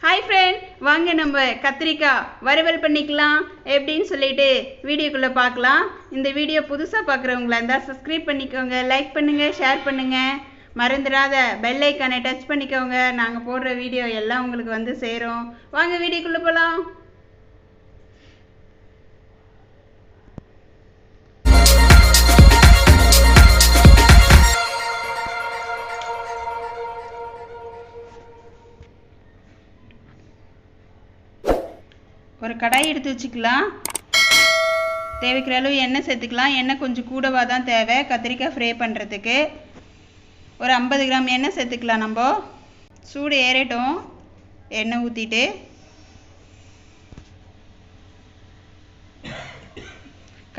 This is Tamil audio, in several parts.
हाय फ्रेंड வாங்க நம்ம கத்திரிக்காய் வறுவல் பண்ணிக்கலாம் எப்படின்னு சொல்லிட்டு வீடியோக்குள்ள பார்க்கலாம். இந்த வீடியோ புதுசா பார்க்குறவங்களா இருந்தா சப்ஸ்கிரைப் பண்ணிக்கோங்க, லைக் பண்ணுங்க, ஷேர் பண்ணுங்க. மறந்துடாத பெல் ஐகானை டச் பண்ணிக்கோங்க. நாங்க போடுற வீடியோ எல்லாம் உங்களுக்கு வந்து சேரும். வாங்க வீடியோக்குள்ள போலாம். ஒரு கடாய் எடுத்து வச்சுக்கலாம். தேவைக்கிற அளவு எண்ணெய் சேர்த்துக்கலாம். எண்ணெய் கொஞ்சம் கூடவா தான் தேவை கத்திரிக்காய் ஃப்ரை பண்ணுறதுக்கு. ஒரு 50 கிராம் எண்ணெய் சேர்த்துக்கலாம். நம்ம சூடு ஏறட்டும். எண்ணெய் ஊற்றிட்டு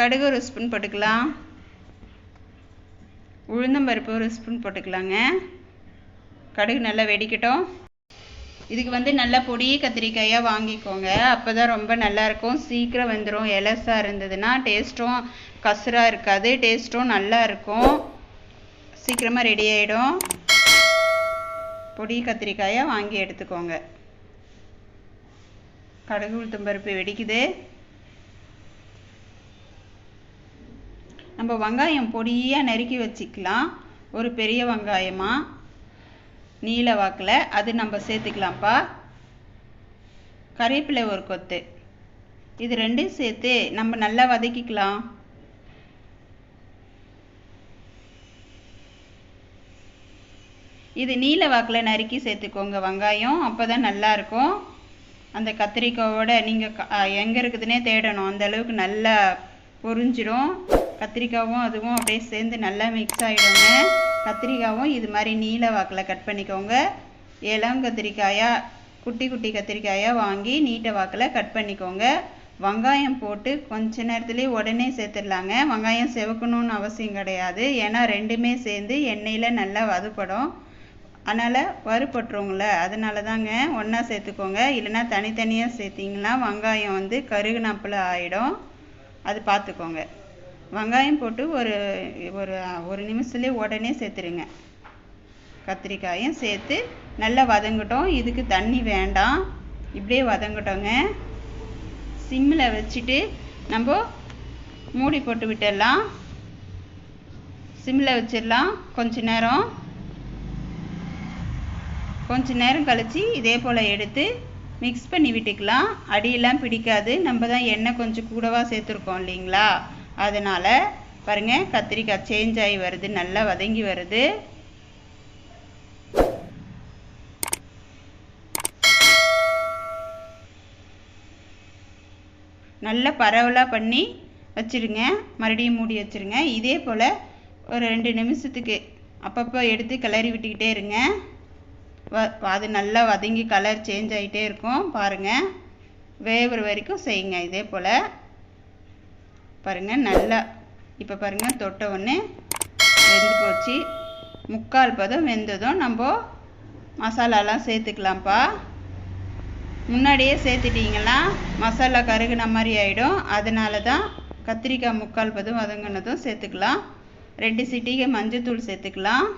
கடுகு ஒரு ஸ்பூன் போட்டுக்கலாம். உளுந்தம்பருப்பு ஒரு ஸ்பூன் போட்டுக்கலாங்க. கடுகு நல்லா வெடிக்கட்டும். இதுக்கு வந்து நல்லா பொடி கத்திரிக்காயாக வாங்கிக்கோங்க. அப்போ தான் ரொம்ப நல்லாயிருக்கும். சீக்கிரம் வந்துடும். எலசாக இருந்ததுன்னா டேஸ்ட்டும் கசராக இருக்காது, டேஸ்ட்டும் நல்லா இருக்கும். சீக்கிரமாக ரெடி ஆகிடும். பொடி கத்திரிக்காயாக வாங்கி எடுத்துக்கோங்க. கடுகு உளுத்தம்பருப்பு வெடிக்குது. நம்ம வெங்காயம் பொடியாக நறுக்கி வச்சுக்கலாம். ஒரு பெரிய வெங்காயமாக நீல வாக்கில் அது நம்ம சேர்த்துக்கலாம்ப்பா. கறிவேப்பிலை ஒரு கொத்து. இது ரெண்டும் சேர்த்து நம்ம நல்லா வதக்கிக்கலாம். இது நீல வாக்கில் நறுக்கி சேர்த்துக்கோங்க வெங்காயம். அப்போ தான் நல்லாயிருக்கும். அந்த கத்திரிக்காயோட நீங்கள் எங்கே இருக்குதுன்னே தேடணும். அந்த அளவுக்கு நல்லா பொரிஞ்சிடும். கத்திரிக்காவும் அதுவும் அப்படியே சேர்ந்து நல்லா மிக்ஸ் ஆகிடுங்க. கத்திரிக்காவும் இது மாதிரி நீல வாக்கில் கட் பண்ணிக்கோங்க. இளம் கத்திரிக்காயாக குட்டி குட்டி கத்திரிக்காயாக வாங்கி நீட்ட வாக்கில் கட் பண்ணிக்கோங்க. வெங்காயம் போட்டு கொஞ்ச நேரத்துலேயே உடனே சேர்த்துடலாங்க. வெங்காயம் செவக்கணும்னு அவசியம் கிடையாது. ஏன்னா ரெண்டுமே சேர்ந்து எண்ணெயில் நல்லா வதப்படும். அதனால் வறுபட்டுருங்கள, அதனால தாங்க ஒன்றா சேர்த்துக்கோங்க. இல்லைன்னா தனித்தனியாக சேர்த்திங்கன்னா வெங்காயம் வந்து கருகுனாப்பில் ஆகிடும். அது பார்த்துக்கோங்க. வெங்காயம் போட்டு ஒரு நிமிஷத்துலேயே உடனே சேர்த்துருங்க. கத்திரிக்காயும் சேர்த்து நல்லா வதங்கட்டும். இதுக்கு தண்ணி வேண்டாம், இப்படியே வதங்கட்டோங்க. சிம்மில் வச்சுட்டு நம்ம மூடி போட்டு விட்டுடலாம். சிம்மில் வச்சிடலாம். கொஞ்ச நேரம் கழித்து இதே போல் எடுத்து மிக்ஸ் பண்ணி விட்டுக்கலாம். அடியெல்லாம் பிடிக்காது. நம்ம தான் எண்ணெய் கொஞ்சம் கூடவா சேர்த்துருக்கோம் இல்லைங்களா, அதனால் பாருங்கள் கத்திரிக்காய் சேஞ்ச் ஆகி வருது, நல்லா வதங்கி வருது. நல்லா பரவலாக பண்ணி வச்சுருங்க. மறுபடியும் மூடி வச்சுருங்க. இதே போல் ஒரு 2 நிமிஷத்துக்கு அப்பப்போ எடுத்து கிளறி விட்டுக்கிட்டே இருங்க. அது நல்லா வதங்கி கலர் சேஞ்ச் ஆகிட்டே இருக்கும். பாருங்கள், வேகிற வரைக்கும் செய்யுங்க. இதே போல் பாருங்கள். நல்லா இப்போ பாருங்கள் தொட்ட உடனே வெந்து போச்சு. 3/4 பதம் வெந்ததும் நம்ம மசாலாலாம் சேர்த்துக்கலாம்ப்பா. முன்னாடியே சேர்த்துட்டிங்கன்னா மசாலா கருகுன மாதிரி ஆகிடும். அதனால தான் கத்திரிக்காய் 3/4 பதம் வதங்கினதும் சேர்த்துக்கலாம். 2 சிட்டிகை மஞ்சத்தூள் சேர்த்துக்கலாம்.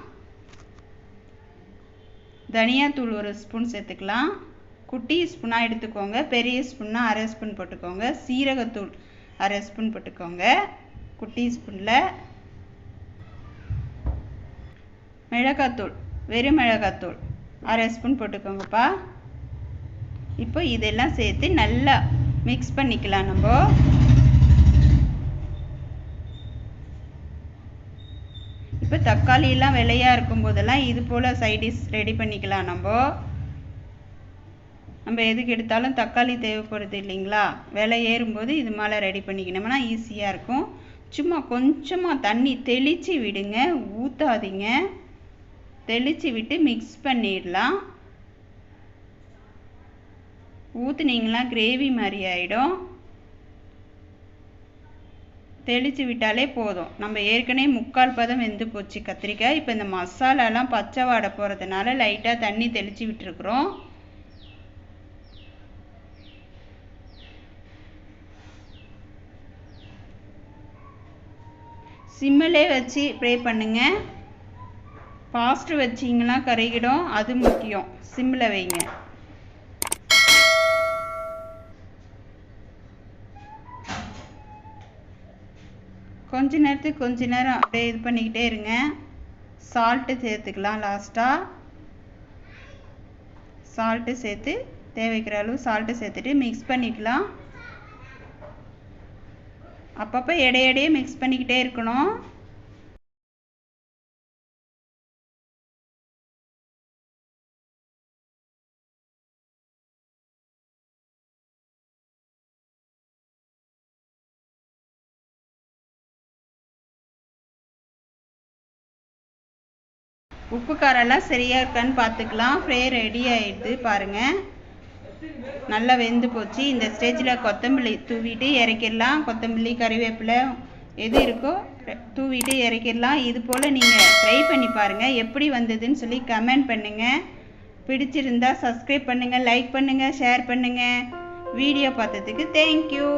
தனியாத்தூள் ஒரு ஸ்பூன் சேர்த்துக்கலாம். குட்டி ஸ்பூனாக எடுத்துக்கோங்க. பெரிய ஸ்பூன்னா 1/2 ஸ்பூன் போட்டுக்கோங்க. சீரகத்தூள் 1/2 ஸ்பூன் போட்டுக்கோங்க. குட்டி ஸ்பூனில் மிளகாத்தூள், வெறும் மிளகாத்தூள் 1/2 ஸ்பூன் போட்டுக்கோங்கப்பா. இப்போ இதெல்லாம் சேர்த்து நல்லா மிக்ஸ் பண்ணிக்கலாம். நம்ம இப்போ தக்காளியெல்லாம் விலையாக இருக்கும் போதெல்லாம் இது போல் சைடிஷ் ரெடி பண்ணிக்கலாம். நம்ம எதுக்கு எடுத்தாலும் தக்காளி தேவைப்படுது இல்லைங்களா, விலை ஏறும்போது இது மேலே ரெடி பண்ணிக்கணும்னா ஈஸியாக இருக்கும். சும்மா கொஞ்சமாக தண்ணி தெளித்து விடுங்க, ஊற்றாதீங்க. தெளித்து விட்டு மிக்ஸ் பண்ணிடலாம். ஊற்றுனீங்களா கிரேவி மாதிரி ஆகிடும். தெளித்து விட்டாலே போதும். நம்ம ஏற்கனவே 3/4 பதம் வெந்து போச்சு கத்திரிக்காய். இப்போ இந்த மசாலாலாம் பச்சை வாடை போகிறதுனால லைட்டாக தண்ணி தெளித்து விட்டுருக்குறோம். சிம்மிலே வச்சு ப்ரே பண்ணுங்க. ஃபாஸ்ட்டு வச்சிங்கன்னா கருகிடும், அது முக்கியம். சிம்மில் வைங்க. கொஞ்ச நேரம் அப்படியே இது பண்ணிக்கிட்டே இருங்க. சால்ட்டு சேர்த்துக்கலாம். லாஸ்ட்டாக சால்ட்டு சேர்த்து தேவைக்கிற அளவு சால்ட்டு சேர்த்துட்டு மிக்ஸ் பண்ணிக்கலாம். அப்பப்போ இடையிடையே மிக்ஸ் பண்ணிக்கிட்டே இருக்கணும். உப்பு காரெல்லாம் சரியாக இருக்கான்னு பார்த்துக்கலாம். ஃப்ரை ரெடி ஆகிடுது பாருங்கள். நல்லா வெந்து போச்சு. இந்த ஸ்டேஜில் கொத்தமல்லி தூவிட்டு இறக்கிடலாம். கொத்தமல்லி கறிவேப்பிலை எது இருக்கோ தூவிட்டு இறக்கிடலாம். இது போல் நீங்கள் ட்ரை பண்ணி பாருங்கள். எப்படி வந்ததுன்னு சொல்லி கமெண்ட் பண்ணுங்கள். பிடிச்சிருந்தா சப்ஸ்கிரைப் பண்ணுங்கள், லைக் பண்ணுங்கள், ஷேர் பண்ணுங்கள். வீடியோ பார்த்ததுக்கு தேங்க்யூ.